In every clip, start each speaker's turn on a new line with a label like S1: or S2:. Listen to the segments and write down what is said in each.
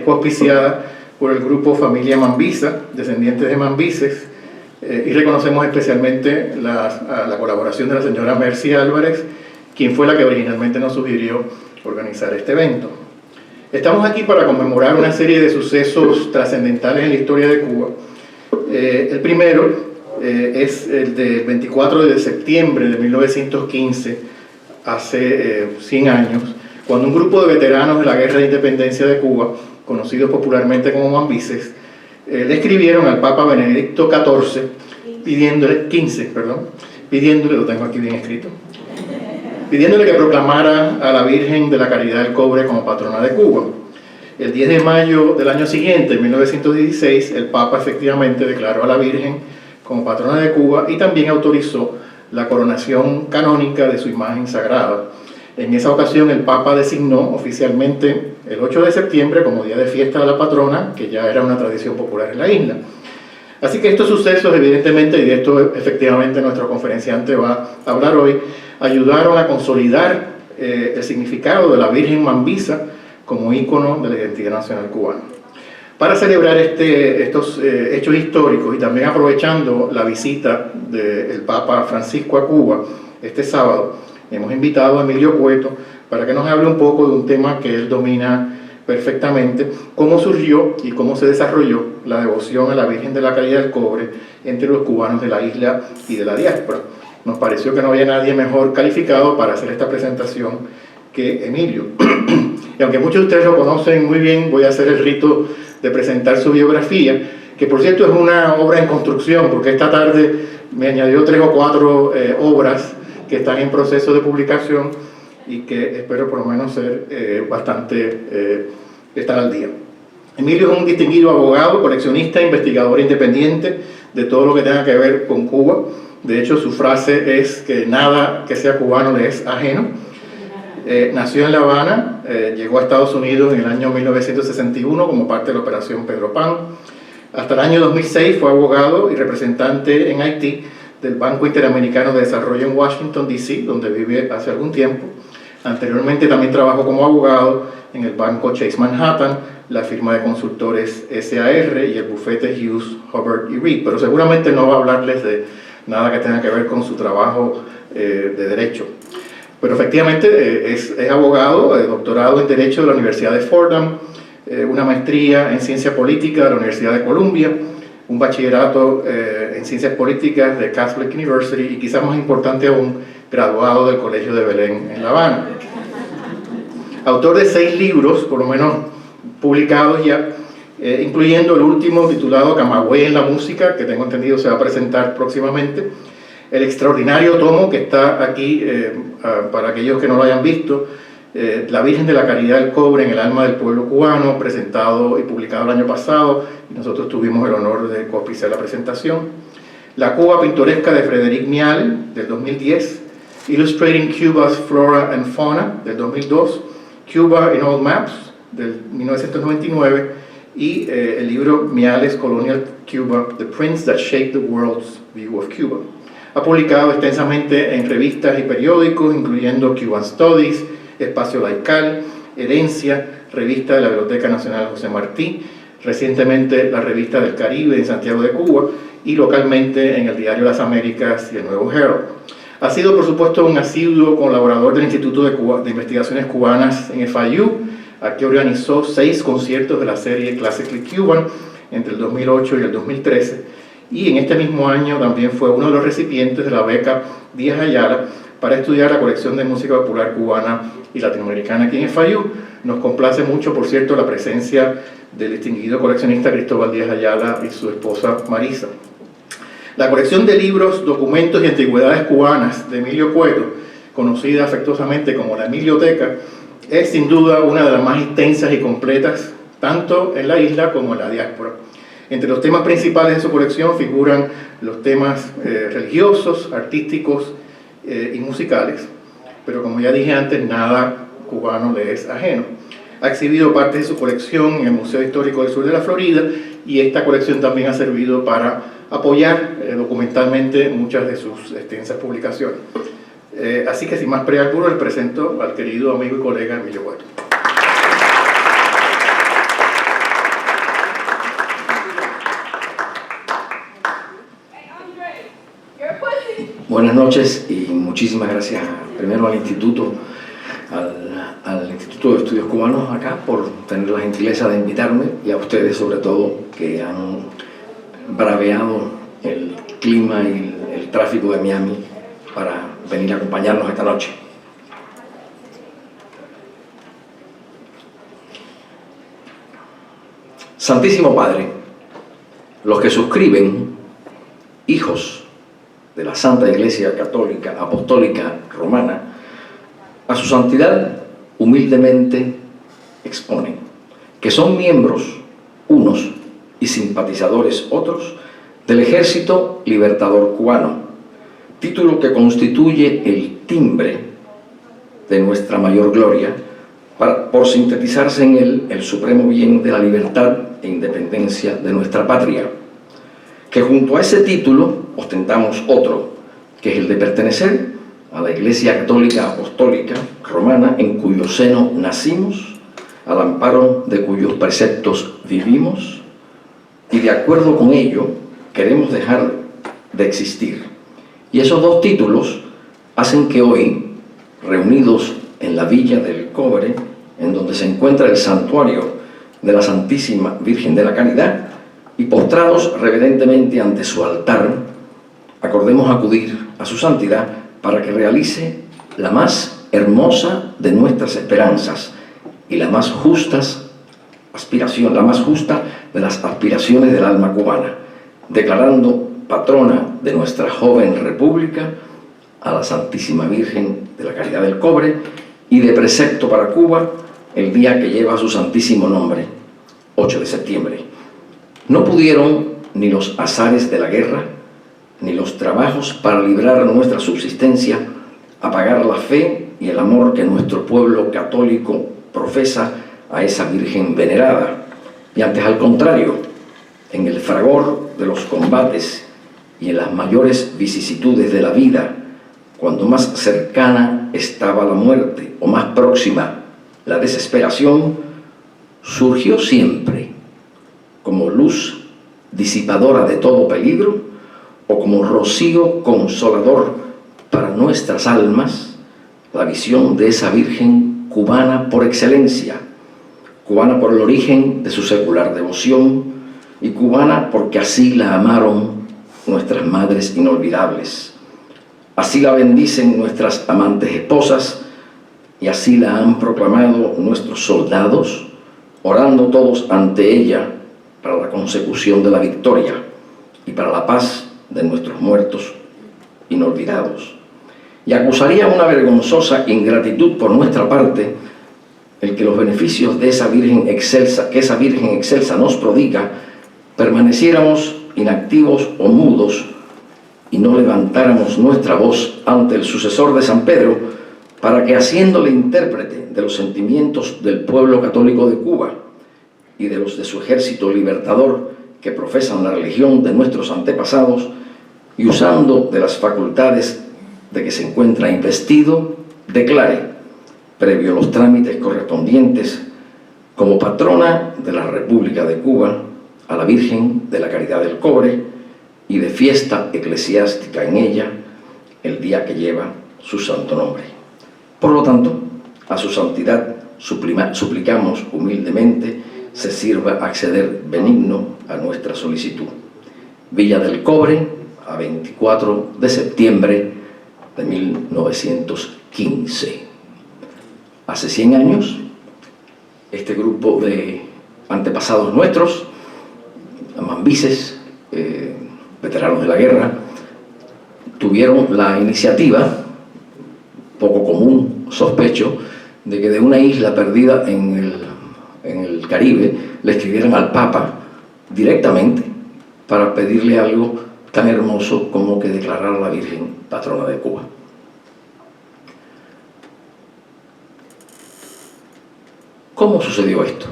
S1: Fue auspiciada por el grupo Familia Mambisa, descendientes de mambises, y reconocemos especialmente la colaboración de la señora Mercy Álvarez, quien fue la que originalmente nos sugirió organizar este evento. Estamos aquí para conmemorar una serie de sucesos trascendentales en la historia de Cuba. El primero es el del 24 de septiembre de 1915, hace 100 años, cuando un grupo de veteranos de la Guerra de Independencia de Cuba, conocidos popularmente como mambises, le escribieron al Papa Benedicto XIV, pidiéndole, lo tengo aquí bien escrito, pidiéndole que proclamara a la Virgen de la Caridad del Cobre como patrona de Cuba. El 10 de mayo del año siguiente, en 1916, el Papa efectivamente declaró a la Virgen como patrona de Cuba y también autorizó la coronación canónica de su imagen sagrada. En esa ocasión el Papa designó oficialmente el 8 de septiembre como día de fiesta de la patrona, que ya era una tradición popular en la isla. Así que estos sucesos, evidentemente, y de esto efectivamente nuestro conferenciante va a hablar hoy, ayudaron a consolidar el significado de la Virgen Mambisa como ícono de la identidad nacional cubana. Para celebrar estos hechos históricos y también aprovechando la visita del Papa Francisco a Cuba este sábado, hemos invitado a Emilio Cueto para que nos hable un poco de un tema que él domina perfectamente, cómo surgió y cómo se desarrolló la devoción a la Virgen de la Caridad del Cobre entre los cubanos de la isla y de la diáspora. Nos pareció que no había nadie mejor calificado para hacer esta presentación que Emilio. Y aunque muchos de ustedes lo conocen muy bien, voy a hacer el rito de presentar su biografía, que por cierto es una obra en construcción, porque esta tarde me añadió 3 o 4 obras que están en proceso de publicación y que espero por lo menos ser estar al día. Emilio es un distinguido abogado, coleccionista, investigador independiente de todo lo que tenga que ver con Cuba. De hecho, su frase es que nada que sea cubano le es ajeno. Nació en La Habana, llegó a Estados Unidos en el año 1961 como parte de la Operación Pedro Pan. Hasta el año 2006 fue abogado y representante en Haití del Banco Interamericano de Desarrollo en Washington, D.C., donde vive hace algún tiempo. Anteriormente también trabajó como abogado en el Banco Chase Manhattan, la firma de consultores SAR y el bufete Hughes, Hubbard y Reed, pero seguramente no va a hablarles de nada que tenga que ver con su trabajo de derecho. Pero efectivamente es abogado, doctorado en Derecho de la Universidad de Fordham, una maestría en Ciencia Política de la Universidad de Columbia, un bachillerato en Ciencias Políticas de Catholic University y quizás más importante aún, graduado del Colegio de Belén en La Habana. Autor de 6 libros, por lo menos publicados ya, incluyendo el último titulado Camagüey en la música, que tengo entendido se va a presentar próximamente, el extraordinario tomo que está aquí para aquellos que no lo hayan visto, La Virgen de la Caridad del Cobre en el alma del pueblo cubano, presentado y publicado el año pasado, y nosotros tuvimos el honor de coauspiciar la presentación. La Cuba pintoresca de Frederic Mial, del 2010, Illustrating Cuba's Flora and Fauna, del 2002, Cuba in All Maps, del 1999, y el libro Miales Colonial Cuba, The Prints That Shaped the World's View of Cuba. Ha publicado extensamente en revistas y periódicos, incluyendo Cuban Studies, Espacio Laical, Herencia, revista de la Biblioteca Nacional José Martí, recientemente la Revista del Caribe en Santiago de Cuba y localmente en el Diario Las Américas y el Nuevo Herald. Ha sido, por supuesto, un asiduo colaborador del Instituto de Investigaciones Cubanas en FIU, aquí organizó 6 conciertos de la serie Classically Cuban entre el 2008 y el 2013, y en este mismo año también fue uno de los recipientes de la beca Díaz Ayala para estudiar la colección de música popular cubana y latinoamericana aquí en FIU. Nos complace mucho, por cierto, la presencia del distinguido coleccionista Cristóbal Díaz Ayala y su esposa Marisa. La colección de libros, documentos y antigüedades cubanas de Emilio Cueto, conocida afectuosamente como la Emilioteca, es sin duda una de las más extensas y completas, tanto en la isla como en la diáspora. Entre los temas principales de su colección figuran los temas religiosos, artísticos y musicales, pero como ya dije antes, nada cubano le es ajeno. Ha exhibido parte de su colección en el Museo Histórico del Sur de la Florida y esta colección también ha servido para apoyar documentalmente muchas de sus extensas publicaciones. Así que sin más preámbulo, les presento al querido amigo y colega Emilio Cueto.
S2: Buenas noches y muchísimas gracias primero al Instituto, al Instituto de Estudios Cubanos acá por tener la gentileza de invitarme, y a ustedes sobre todo que han braveado el clima y el tráfico de Miami para venir a acompañarnos esta noche. Santísimo Padre, los que suscriben, hijos de la Santa Iglesia Católica Apostólica Romana, a su santidad humildemente exponen que son miembros unos y simpatizadores otros del Ejército Libertador Cubano, título que constituye el timbre de nuestra mayor gloria, por sintetizarse en él el supremo bien de la libertad e independencia de nuestra patria, que junto a ese título ostentamos otro, que es el de pertenecer a la Iglesia Católica Apostólica Romana, en cuyo seno nacimos, al amparo de cuyos preceptos vivimos, y de acuerdo con ello queremos dejar de existir. Y esos dos títulos hacen que hoy, reunidos en la Villa del Cobre, en donde se encuentra el santuario de la Santísima Virgen de la Caridad, y postrados reverentemente ante su altar, acordemos acudir a su santidad para que realice la más hermosa de nuestras esperanzas y la más justa de las aspiraciones del alma cubana, declarando patrona de nuestra joven república a la Santísima Virgen de la Caridad del Cobre, y de precepto para Cuba el día que lleva su santísimo nombre, 8 de septiembre. No pudieron ni los azares de la guerra, ni los trabajos para librar nuestra subsistencia, apagar la fe y el amor que nuestro pueblo católico profesa a esa Virgen venerada. Y antes, al contrario, en el fragor de los combates y en las mayores vicisitudes de la vida, cuando más cercana estaba la muerte o más próxima la desesperación, surgió siempre como luz disipadora de todo peligro o como rocío consolador para nuestras almas la visión de esa Virgen cubana por excelencia, cubana por el origen de su secular devoción y cubana porque así la amaron nuestras madres inolvidables. Así la bendicen nuestras amantes esposas y así la han proclamado nuestros soldados, orando todos ante ella para la consecución de la victoria y para la paz de nuestros muertos inolvidados. Y acusaría una vergonzosa ingratitud por nuestra parte el que los beneficios de esa Virgen excelsa, que esa Virgen excelsa nos prodiga, permaneciéramos inactivos o mudos y no levantáramos nuestra voz ante el sucesor de San Pedro, para que, haciéndole intérprete de los sentimientos del pueblo católico de Cuba y de los de su ejército libertador que profesan la religión de nuestros antepasados, y usando de las facultades de que se encuentra investido, declare, previo los trámites correspondientes, como patrona de la República de Cuba a la Virgen de la Caridad del Cobre, y de fiesta eclesiástica en ella el día que lleva su santo nombre. Por lo tanto, a su santidad suplicamos humildemente se sirva acceder benigno a nuestra solicitud. Villa del Cobre, a 24 de septiembre de 1915. Hace 100 años, este grupo de antepasados nuestros, mambises, veteranos de la guerra, tuvieron la iniciativa, poco común, sospecho, de que de una isla perdida en el Caribe le escribieran al Papa directamente para pedirle algo tan hermoso como que declarar a la Virgen patrona de Cuba. ¿Cómo sucedió esto?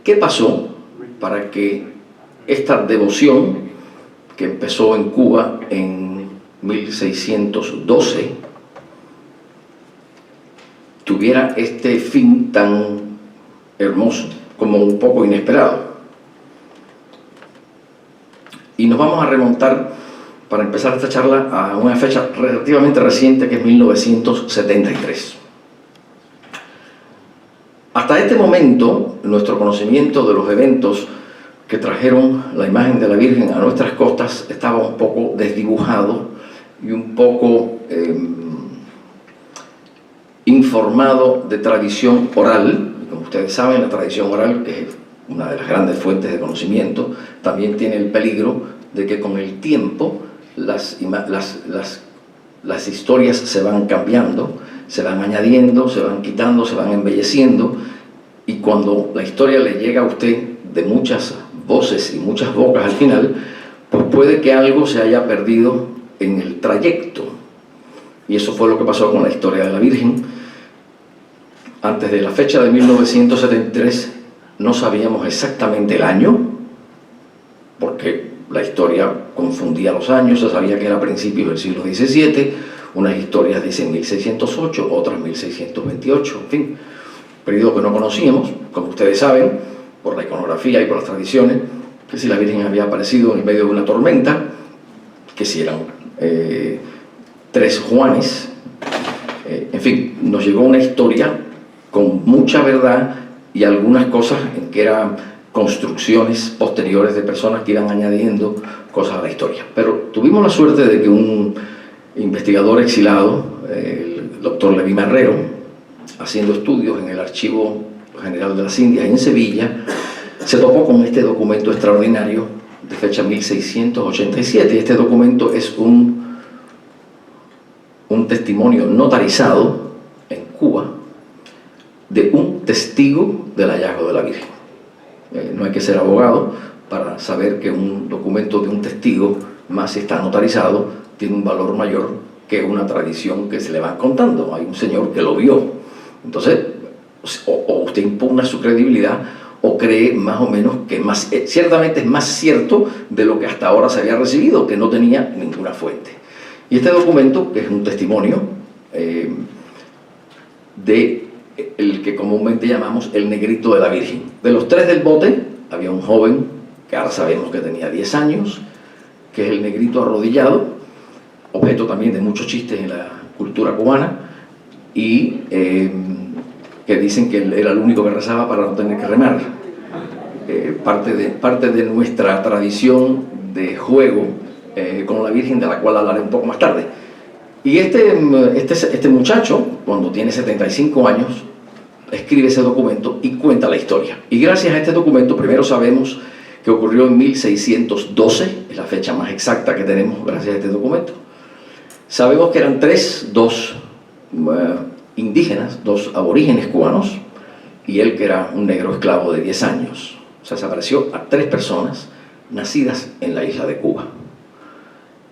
S2: ¿Qué pasó para que esta devoción, que empezó en Cuba en 1612, tuviera este fin tan hermoso como un poco inesperado? Y nos vamos a remontar para empezar esta charla a una fecha relativamente reciente, que es 1973. Hasta este momento, nuestro conocimiento de los eventos que trajeron la imagen de la Virgen a nuestras costas estaba un poco desdibujado y un poco informado de tradición oral. Como ustedes saben, la tradición oral, que es una de las grandes fuentes de conocimiento, también tiene el peligro de que con el tiempo las historias se van cambiando, se van añadiendo, se van quitando, se van embelleciendo, y cuando la historia le llega a usted de muchas voces y muchas bocas al final, pues puede que algo se haya perdido en el trayecto. Y eso fue lo que pasó con la historia de la Virgen. Antes de la fecha de 1973 no sabíamos exactamente el año, porque la historia confundía los años. Se sabía que era a principios del siglo XVII, unas historias dicen 1608, otras 1628, en fin, periodo que no conocíamos, como ustedes saben, por la iconografía y por las tradiciones, que si la Virgen había aparecido en medio de una tormenta, que si eran 3 Juanes, en fin, nos llegó una historia con mucha verdad y algunas cosas en que eran construcciones posteriores de personas que iban añadiendo cosas a la historia. Pero tuvimos la suerte de que un investigador exilado, el doctor Levi Marrero, haciendo estudios en el Archivo General de las Indias en Sevilla, se topó con este documento extraordinario de fecha 1687. Este documento es un testimonio notarizado en Cuba de un testigo del hallazgo de la Virgen. No hay que ser abogado para saber que un documento de un testigo, más si está notarizado, tiene un valor mayor que una tradición que se le van contando. Hay un señor que lo vio. Entonces, o usted impugna su credibilidad o cree más o menos que ciertamente es más cierto de lo que hasta ahora se había recibido, que no tenía ninguna fuente. Y este documento, que es un testimonio de el que comúnmente llamamos el negrito de la Virgen. De los 3 del bote, había un joven, que ahora sabemos que tenía 10 años, que es el negrito arrodillado, objeto también de muchos chistes en la cultura cubana, y que dicen que él era el único que rezaba para no tener que remar. Parte de nuestra tradición de juego con la Virgen, de la cual hablaré un poco más tarde. Y este muchacho, cuando tiene 75 años, escribe ese documento y cuenta la historia. Y gracias a este documento, primero sabemos que ocurrió en 1612, es la fecha más exacta que tenemos gracias a este documento. Sabemos que eran 2 indígenas, 2 aborígenes cubanos, y él, que era un negro esclavo de 10 años. O sea, se apareció a 3 personas nacidas en la isla de Cuba.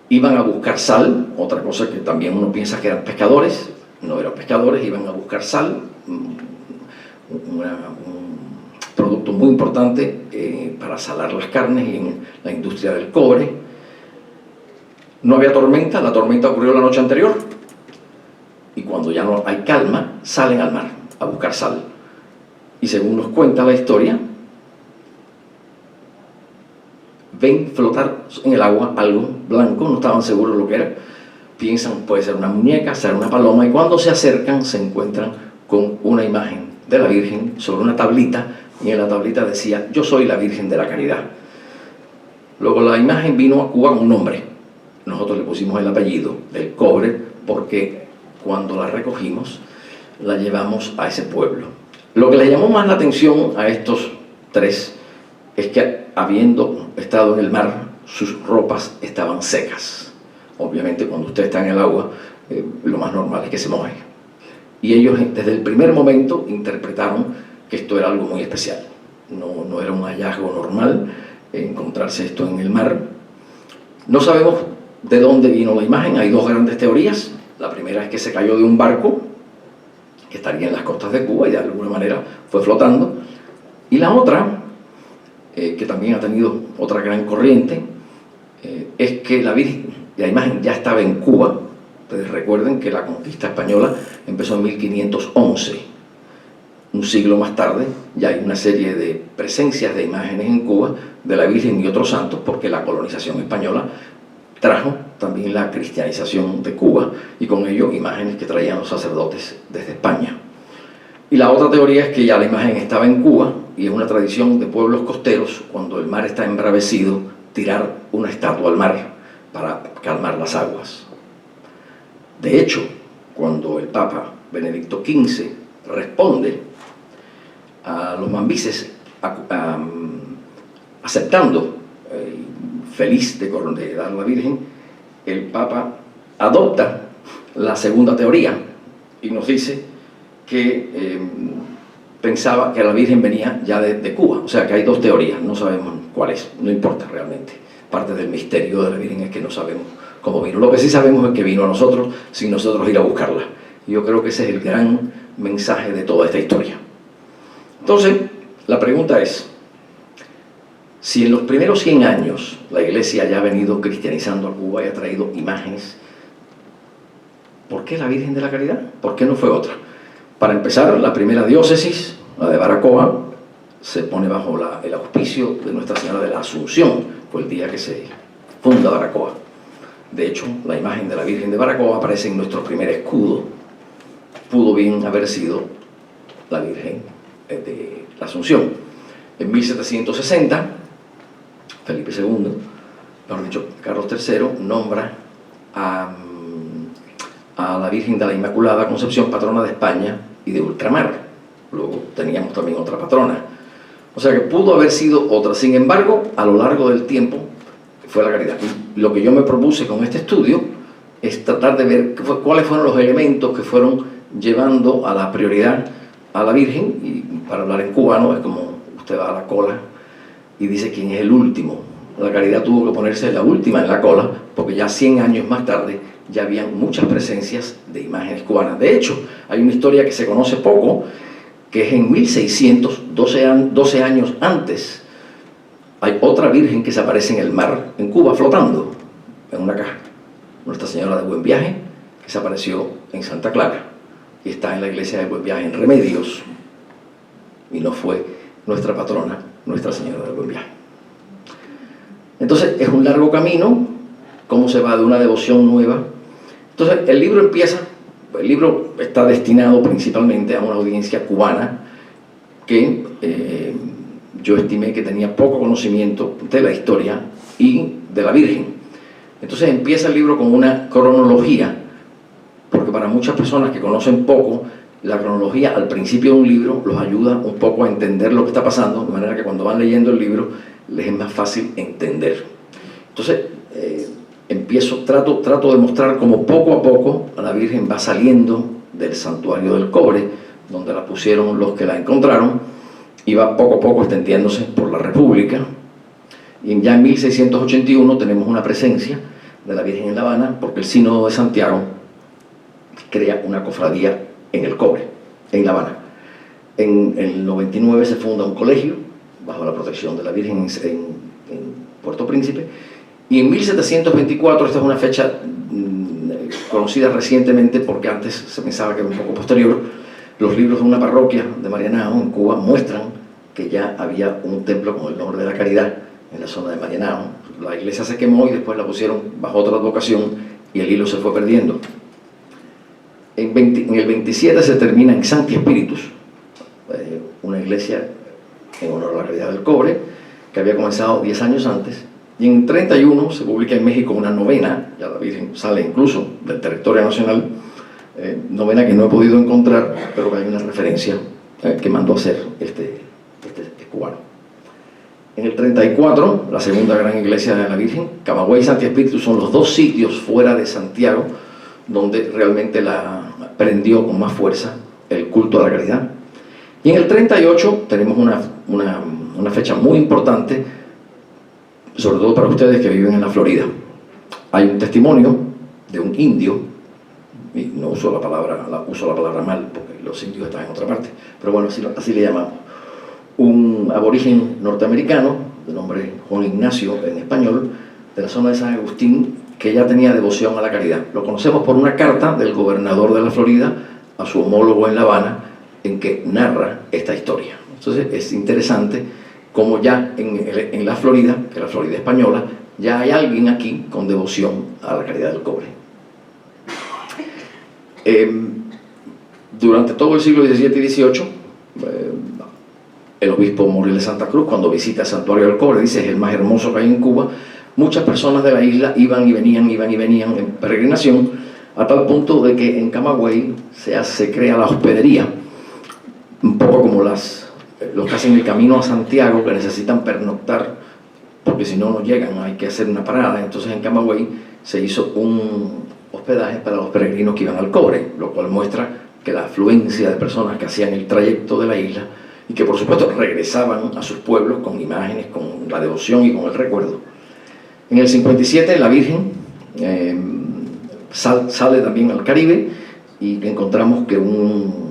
S2: Iban a buscar sal, otra cosa que también uno piensa que eran pescadores. No eran pescadores, iban a buscar sal, un producto muy importante para salar las carnes y en la industria del cobre. No había tormenta, la tormenta ocurrió la noche anterior, y cuando ya no hay calma, salen al mar a buscar sal. Y según nos cuenta la historia, ven flotar en el agua algo blanco, no estaban seguros lo que era, piensan puede ser una muñeca, ser una paloma, y cuando se acercan se encuentran con una imagen de la Virgen sobre una tablita, y en la tablita decía: yo soy la Virgen de la Caridad. Luego la imagen vino a Cuba con un nombre, nosotros le pusimos el apellido del Cobre, porque cuando la recogimos la llevamos a ese pueblo. Lo que le llamó más la atención a estos 3 es que, habiendo estado en el mar, sus ropas estaban secas. Obviamente, cuando usted está en el agua, lo más normal es que se moje. Y ellos, desde el primer momento, interpretaron que esto era algo muy especial. No era un hallazgo normal encontrarse esto en el mar. No sabemos de dónde vino la imagen. Hay 2 grandes teorías. La primera es que se cayó de un barco que estaría en las costas de Cuba y de alguna manera fue flotando. Y la otra, que también ha tenido otra gran corriente, es que la imagen ya estaba en Cuba. Ustedes recuerden que la conquista española empezó en 1511. Un siglo más tarde ya hay una serie de presencias de imágenes en Cuba de la Virgen y otros santos, porque la colonización española trajo también la cristianización de Cuba y con ello imágenes que traían los sacerdotes desde España. Y la otra teoría es que ya la imagen estaba en Cuba y es una tradición de pueblos costeros, cuando el mar está embravecido, tirar una estatua al mar para calmar las aguas. De hecho, cuando el Papa Benedicto XV responde a los mambises aceptando, feliz de dar a la Virgen, el Papa adopta la segunda teoría y nos dice que pensaba que la Virgen venía ya de Cuba. O sea que hay dos teorías, no sabemos cuál es, no importa realmente. Parte del misterio de la Virgen es que no sabemos cómo vino. Lo que sí sabemos es que vino a nosotros sin nosotros ir a buscarla. Y yo creo que ese es el gran mensaje de toda esta historia. Entonces, la pregunta es, si en los primeros 100 años la Iglesia ya ha venido cristianizando a Cuba y ha traído imágenes, ¿por qué la Virgen de la Caridad? ¿Por qué no fue otra? Para empezar, la primera diócesis, la de Baracoa, se pone bajo el auspicio de Nuestra Señora de la Asunción, fue el día que se funda Baracoa. De hecho, la imagen de la Virgen de Baracoa aparece en nuestro primer escudo. Pudo bien haber sido la Virgen de la Asunción. En 1760, Felipe II, mejor dicho, Carlos III, nombra a la Virgen de la Inmaculada Concepción, patrona de España y de ultramar. Luego teníamos también otra patrona. O sea que pudo haber sido otra. Sin embargo, a lo largo del tiempo fue la Caridad. Y lo que yo me propuse con este estudio es tratar de ver cuáles fueron los elementos que fueron llevando a la prioridad a la Virgen. Y para hablar en cubano es como usted va a la cola y dice quién es el último. La Caridad tuvo que ponerse la última en la cola porque ya 100 años más tarde ya habían muchas presencias de imágenes cubanas. De hecho, hay una historia que se conoce poco, que es en 1600, 12 años antes, hay otra Virgen que se aparece en el mar, en Cuba, flotando en una caja. Nuestra Señora de Buen Viaje, que se apareció en Santa Clara, y está en la iglesia de Buen Viaje en Remedios, y no fue nuestra patrona, Nuestra Señora de Buen Viaje. Entonces, es un largo camino, cómo se va de una devoción nueva. Entonces, el libro está destinado principalmente a una audiencia cubana que yo estimé que tenía poco conocimiento de la historia y de la Virgen. Entonces empieza el libro con una cronología, porque para muchas personas que conocen poco, la cronología al principio de un libro los ayuda un poco a entender lo que está pasando, de manera que cuando van leyendo el libro les es más fácil entender. Entonces, trato de mostrar cómo poco a poco la Virgen va saliendo del santuario del cobre, donde la pusieron los que la encontraron, y va poco a poco extendiéndose por la República. Y ya en 1681 tenemos una presencia de la Virgen en La Habana, porque el Sínodo de Santiago crea una cofradía en el cobre, en La Habana. En el 99 se funda un colegio bajo la protección de la Virgen en Puerto Príncipe, y en 1724, esta es una fecha conocida recientemente porque antes se pensaba que era un poco posterior, los libros de una parroquia de Marianao en Cuba muestran que ya había un templo con el nombre de la Caridad en la zona de Marianao. La iglesia se quemó y después la pusieron bajo otra advocación y el hilo se fue perdiendo. En el 27 se termina en Sancti Spiritus, una iglesia en honor a la Caridad del Cobre, que había comenzado 10 años antes. Y en 31 se publica en México una novena, ya la Virgen sale incluso del territorio nacional, novena que no he podido encontrar, pero que hay una referencia que mandó a hacer este cubano. En el 34, la segunda gran iglesia de la Virgen, Camagüey y Sancti Spiritus son los dos sitios fuera de Santiago donde realmente la prendió con más fuerza el culto a la caridad. Y en el 38 tenemos una fecha muy importante, sobre todo para ustedes que viven en la Florida. Hay un testimonio de un indio, y no uso la palabra mal, porque los indios están en otra parte, pero bueno, así le llamamos. Un aborigen norteamericano, de nombre Juan Ignacio en español, de la zona de San Agustín, que ya tenía devoción a la caridad. Lo conocemos por una carta del gobernador de la Florida a su homólogo en La Habana, en que narra esta historia. Entonces es interesante cómo ya en la Florida, que es la Florida española, ya hay alguien aquí con devoción a la caridad del cobre. Durante todo el siglo XVII y XVIII, el obispo Morel de Santa Cruz, cuando visita el santuario del cobre, dice: es el más hermoso que hay en Cuba. Muchas personas de la isla iban y venían en peregrinación, a tal punto de que en Camagüey se crea la hospedería, un poco como los que hacen el camino a Santiago, que necesitan pernoctar, porque si no, no llegan, hay que hacer una parada. Entonces en Camagüey se hizo un hospedaje para los peregrinos que iban al cobre, lo cual muestra que la afluencia de personas que hacían el trayecto de la isla y que por supuesto regresaban a sus pueblos con imágenes, con la devoción y con el recuerdo. En el 57 la Virgen sale también al Caribe y encontramos que un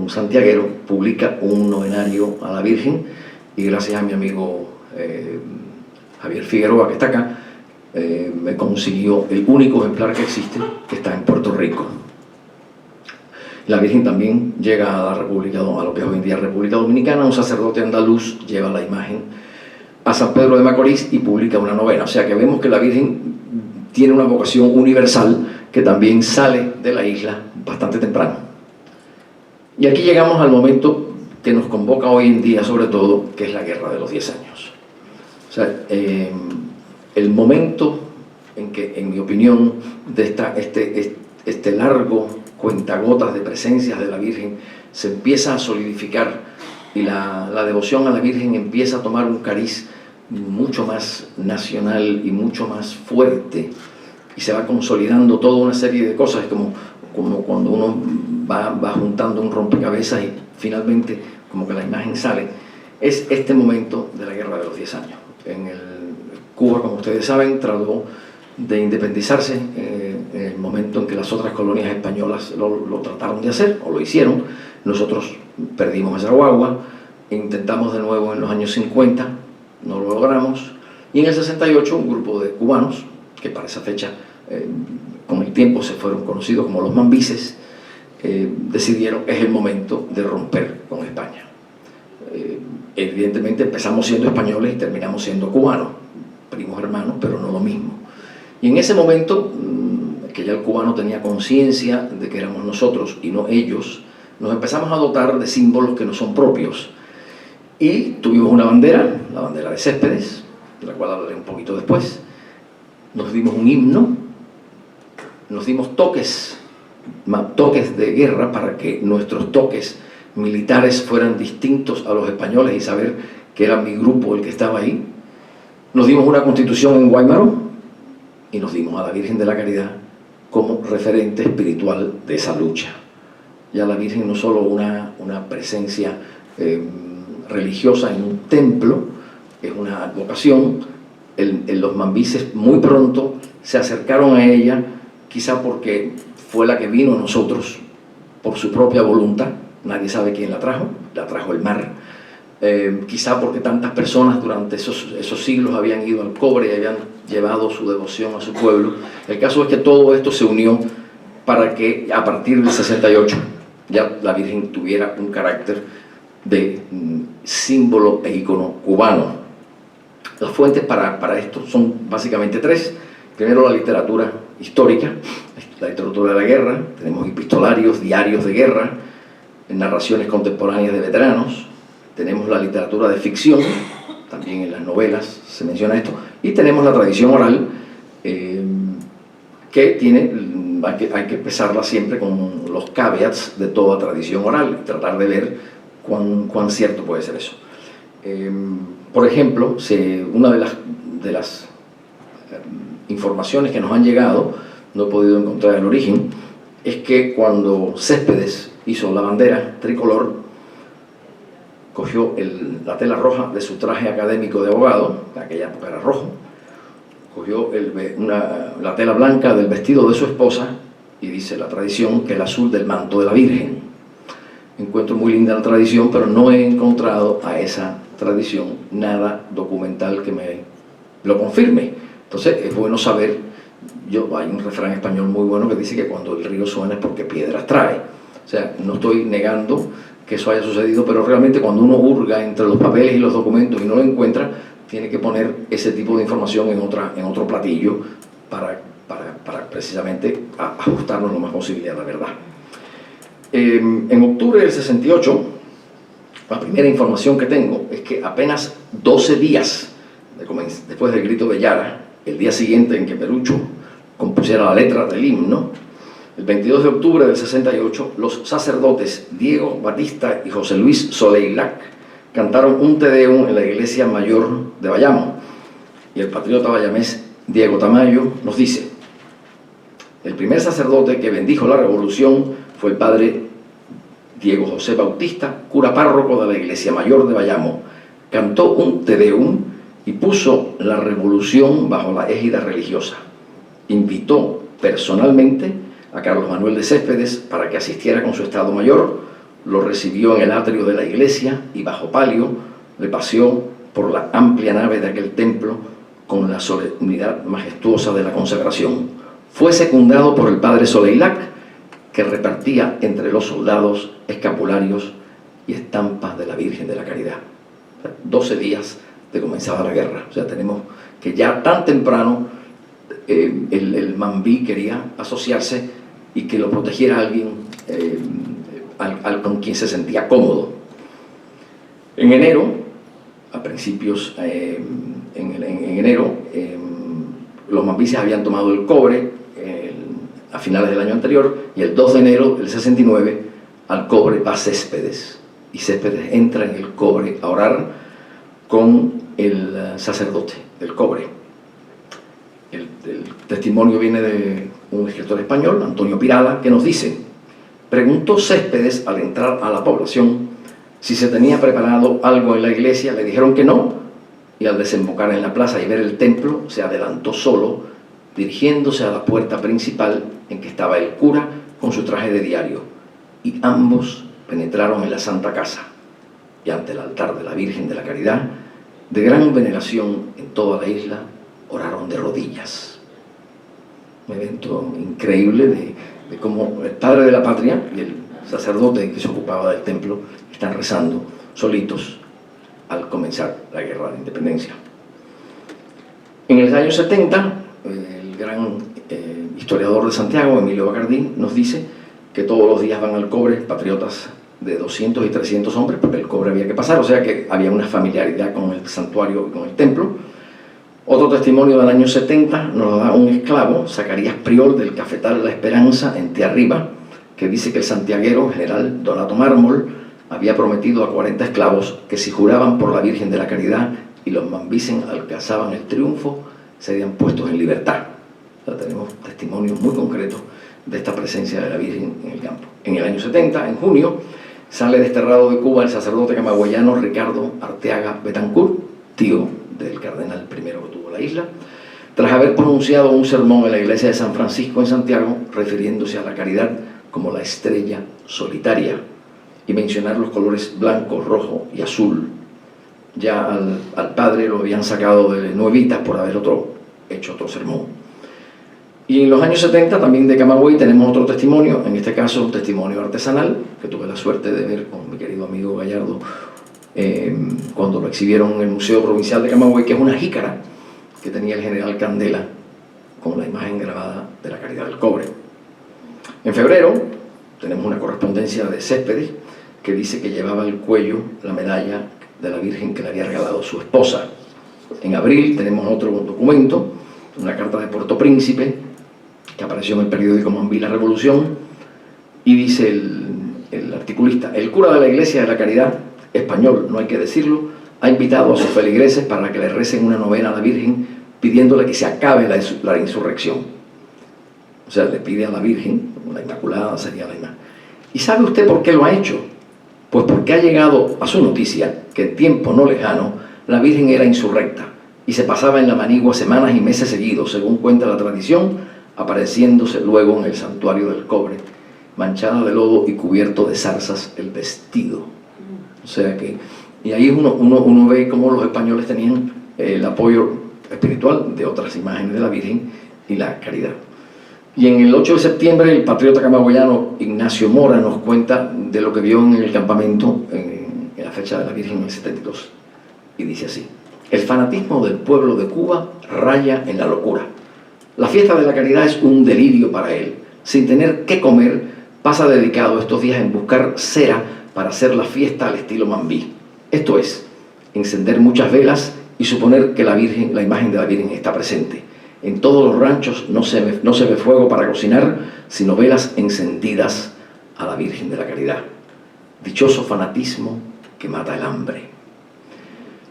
S2: santiaguero publica un novenario a la Virgen, y gracias a mi amigo Javier Figueroa, que está acá, me consiguió el único ejemplar que existe, que está en Puerto Rico. La Virgen también llega a la República, a lo que es hoy en día República Dominicana. Un sacerdote andaluz lleva la imagen a San Pedro de Macorís y publica una novena. O sea que vemos que la Virgen tiene una vocación universal que también sale de la isla bastante temprano. Y aquí llegamos al momento que nos convoca hoy en día, sobre todo, que es la Guerra de los 10 años. O sea, el momento en que, en mi opinión, de este largo cuentagotas de presencias de la Virgen se empieza a solidificar, y la devoción a la Virgen empieza a tomar un cariz mucho más nacional y mucho más fuerte, y se va consolidando toda una serie de cosas, como cuando uno va juntando un rompecabezas y finalmente como que la imagen sale. Es este momento de la Guerra de los 10 años. Cuba, como ustedes saben, trató de independizarse en el momento en que las otras colonias españolas lo trataron de hacer, o lo hicieron. Nosotros perdimos esa guagua, intentamos de nuevo en los años 50, no lo logramos, y en el 68 un grupo de cubanos, que para esa fecha con el tiempo se fueron conocidos como los mambises, decidieron es el momento de romper con España. Evidentemente empezamos siendo españoles y terminamos siendo cubanos, primos hermanos, pero no lo mismo. Y en ese momento, que ya el cubano tenía conciencia de que éramos nosotros y no ellos, nos empezamos a dotar de símbolos que no son propios. Y tuvimos una bandera, la bandera de Céspedes, de la cual hablaré un poquito después. Nos dimos un himno, nos dimos toques de guerra para que nuestros toques militares fueran distintos a los españoles y saber que era mi grupo el que estaba ahí. Nos dimos una constitución en Guaymaro y nos dimos a la Virgen de la Caridad como referente espiritual de esa lucha. Ya la Virgen no solo una presencia religiosa en un templo, es una advocación. Los mambises muy pronto se acercaron a ella, quizá porque fue la que vino a nosotros por su propia voluntad. Nadie sabe quién la trajo el mar. Quizá porque tantas personas durante esos siglos habían ido al cobre y habían llevado su devoción a su pueblo. El caso es que todo esto se unió para que a partir del 68 ya la Virgen tuviera un carácter de símbolo e ícono cubano. Las fuentes para esto son básicamente tres. Primero, la literatura histórica, la literatura de la guerra. Tenemos epistolarios, diarios de guerra, narraciones contemporáneas de veteranos. Tenemos la literatura de ficción, también en las novelas se menciona esto. Y tenemos la tradición oral, que hay que pesarla siempre con los caveats de toda tradición oral y tratar de ver cuán cierto puede ser eso. Por ejemplo, una de las informaciones que nos han llegado, no he podido encontrar el origen, es que cuando Céspedes hizo la bandera tricolor, cogió la tela roja de su traje académico de abogado, en aquella época era rojo, cogió la tela blanca del vestido de su esposa, y dice la tradición que el azul del manto de la Virgen. Encuentro muy linda la tradición, pero no he encontrado a esa tradición nada documental que me lo confirme. Entonces es bueno saber, hay un refrán español muy bueno que dice que cuando el río suena es porque piedras trae. O sea, no estoy negando que eso haya sucedido, pero realmente cuando uno hurga entre los papeles y los documentos y no lo encuentra, tiene que poner ese tipo de información en otro platillo para precisamente ajustarnos lo más posible a la verdad. En octubre del 68, la primera información que tengo es que apenas 12 días después del grito de Yara, el día siguiente en que Perucho compusiera la letra del himno, el 22 de octubre del 68, los sacerdotes Diego Batista y José Luis Soleilac cantaron un Te Deum en la iglesia mayor de Bayamo. Y el patriota bayamés Diego Tamayo nos dice: el primer sacerdote que bendijo la revolución fue el padre Diego José Bautista, cura párroco de la iglesia mayor de Bayamo. Cantó un Te Deum y puso la revolución bajo la égida religiosa. Invitó personalmente a Carlos Manuel de Céspedes para que asistiera con su estado mayor, lo recibió en el atrio de la iglesia y bajo palio le paseó por la amplia nave de aquel templo con la solemnidad majestuosa de la consagración. Fue secundado por el padre Soleilac, que repartía entre los soldados escapularios y estampas de la Virgen de la Caridad. 12 días de comenzada la guerra. O sea, tenemos que ya tan temprano el Mambí quería asociarse y que lo protegiera alguien con quien se sentía cómodo. En enero, a principios, en enero, los mambíes habían tomado el cobre a finales del año anterior, y el 2 de enero del 69 al cobre va Céspedes, y Céspedes entra en el cobre a orar con el sacerdote del cobre. El testimonio viene de un escritor español, Antonio Pirala, que nos dice: preguntó Céspedes al entrar a la población si se tenía preparado algo en la iglesia, le dijeron que no, y al desembocar en la plaza y ver el templo, se adelantó solo, dirigiéndose a la puerta principal en que estaba el cura con su traje de diario, y ambos penetraron en la Santa Casa, y ante el altar de la Virgen de la Caridad, de gran veneración en toda la isla, oraron de rodillas. Un evento increíble de cómo el padre de la patria y el sacerdote que se ocupaba del templo están rezando solitos al comenzar la guerra de independencia. En el año 70, el gran historiador de Santiago, Emilio Bacardí, nos dice que todos los días van al cobre patriotas de 200 y 300 hombres, porque el cobre había que pasar, o sea que había una familiaridad con el santuario y con el templo. Otro testimonio del año 70 nos lo da un esclavo, Zacarías Prior, del cafetal La Esperanza, en Tiarriba, que dice que el santiaguero, general Donato Mármol, había prometido a 40 esclavos que si juraban por la Virgen de la Caridad y los mambisen alcanzaban el triunfo, serían puestos en libertad. O sea, tenemos testimonios muy concretos de esta presencia de la Virgen en el campo. En el año 70, en junio, sale desterrado de Cuba el sacerdote camagüeyano Ricardo Arteaga Betancourt, tío del cardenal primero que tuvo la isla, tras haber pronunciado un sermón en la iglesia de San Francisco en Santiago, refiriéndose a la caridad como la estrella solitaria, y mencionar los colores blanco, rojo y azul. Ya al padre lo habían sacado de Nuevitas por haber hecho otro sermón. Y en los años 70 también de Camagüey tenemos otro testimonio, en este caso un testimonio artesanal, que tuve la suerte de ver con mi querido amigo Gallardo cuando lo exhibieron en el Museo Provincial de Camagüey, que es una jícara que tenía el general Candela con la imagen grabada de la Caridad del Cobre. En febrero tenemos una correspondencia de Céspedes que dice que llevaba al cuello la medalla de la Virgen que le había regalado su esposa. En abril tenemos otro documento, una carta de Puerto Príncipe, que apareció en el periódico Mambí La Revolución, y dice el articulista: el cura de la Iglesia de la Caridad, español, no hay que decirlo, ha invitado a sus feligreses para que le recen una novena a la Virgen, pidiéndole que se acabe la insurrección. O sea, le pide a la Virgen, la Inmaculada sería la imagen. ¿Y sabe usted por qué lo ha hecho? Pues porque ha llegado a su noticia que en tiempo no lejano la Virgen era insurrecta y se pasaba en la manigua semanas y meses seguidos, según cuenta la tradición, apareciéndose luego en el santuario del Cobre, manchada de lodo y cubierto de zarzas el vestido. O sea que, y ahí uno ve cómo los españoles tenían el apoyo espiritual de otras imágenes de la Virgen y la caridad. Y en el 8 de septiembre el patriota camagüeyano Ignacio Mora nos cuenta de lo que vio en el campamento en la fecha de la Virgen en el 72. Y dice así: el fanatismo del pueblo de Cuba raya en la locura. La fiesta de la caridad es un delirio para él. Sin tener qué comer, pasa dedicado estos días en buscar cera para hacer la fiesta al estilo mambí. Esto es, encender muchas velas y suponer que la imagen de la Virgen está presente. En todos los ranchos no se ve fuego para cocinar, sino velas encendidas a la Virgen de la Caridad. Dichoso fanatismo que mata el hambre.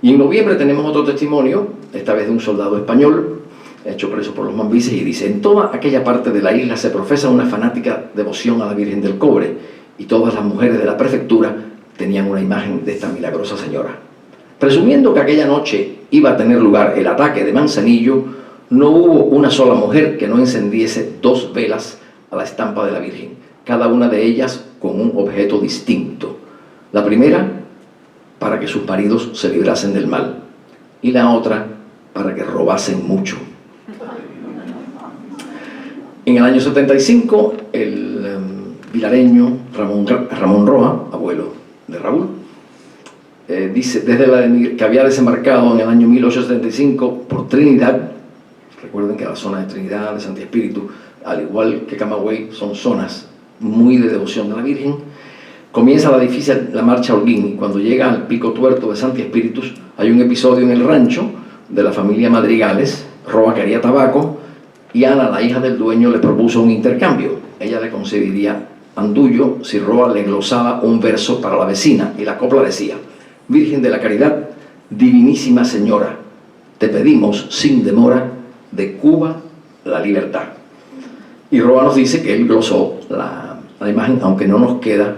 S2: Y en noviembre tenemos otro testimonio, esta vez de un soldado español, hecho preso por los mambises, y dice: en toda aquella parte de la isla se profesa una fanática devoción a la Virgen del Cobre, y todas las mujeres de la prefectura tenían una imagen de esta milagrosa señora. Presumiendo que aquella noche iba a tener lugar el ataque de Manzanillo, no hubo una sola mujer que no encendiese 2 velas a la estampa de la Virgen, cada una de ellas con un objeto distinto. La primera, para que sus maridos se librasen del mal, y la otra, para que robasen mucho. En el año 75, el vilareño Ramón Roa, abuelo de Raúl, dice que había desembarcado en el año 1875 por Trinidad. Recuerden que la zona de Trinidad, de Santi Espíritu, al igual que Camagüey, son zonas muy de devoción de la Virgen. Comienza la difícil la marcha Holguín, y cuando llega al pico tuerto de Santi Espíritus hay un episodio en el rancho de la familia Madrigales. Roa quería tabaco y Ana, la hija del dueño, le propuso un intercambio. Ella le concedería andullo si Roa le glosaba un verso para la vecina, y la copla decía: Virgen de la Caridad, divinísima señora, te pedimos sin demora de Cuba la libertad. Y Roa nos dice que él glosó la imagen, aunque no nos queda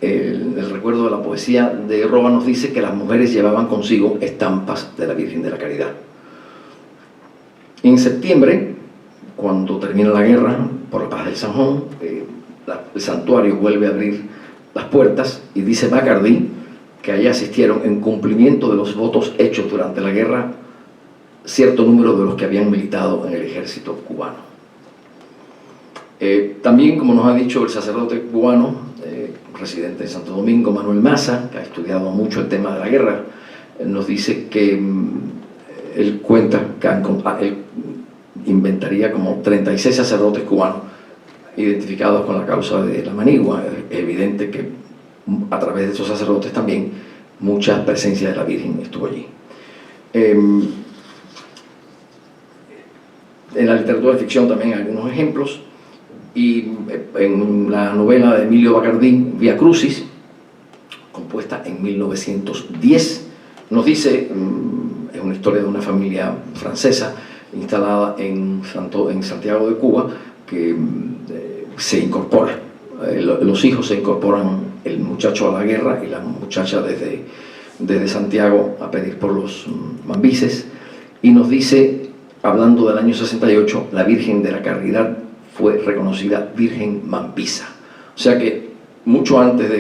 S2: el recuerdo de la poesía de Roa. Nos dice que las mujeres llevaban consigo estampas de la Virgen de la Caridad. En septiembre, cuando termina la guerra por la paz del Sanjón, el santuario vuelve a abrir las puertas, y dice Bacardí que allí asistieron, en cumplimiento de los votos hechos durante la guerra, cierto número de los que habían militado en el ejército cubano. También, como nos ha dicho el sacerdote cubano, residente de Santo Domingo, Manuel Maza, que ha estudiado mucho el tema de la guerra, nos dice que él cuenta que él inventaría como 36 sacerdotes cubanos identificados con la causa de la manigua. Es evidente que a través de esos sacerdotes también mucha presencia de la Virgen estuvo allí. En la literatura de ficción también hay algunos ejemplos, y en la novela de Emilio Bacardí, Vía Crucis, compuesta en 1910, nos dice, es una historia de una familia francesa instalada en Santiago de Cuba, que se incorpora, los hijos se incorporan, el muchacho a la guerra y la muchacha desde Santiago a pedir por los mambises, y nos dice, hablando del año 68, la Virgen de la Caridad fue reconocida Virgen Mambisa. O sea que mucho antes de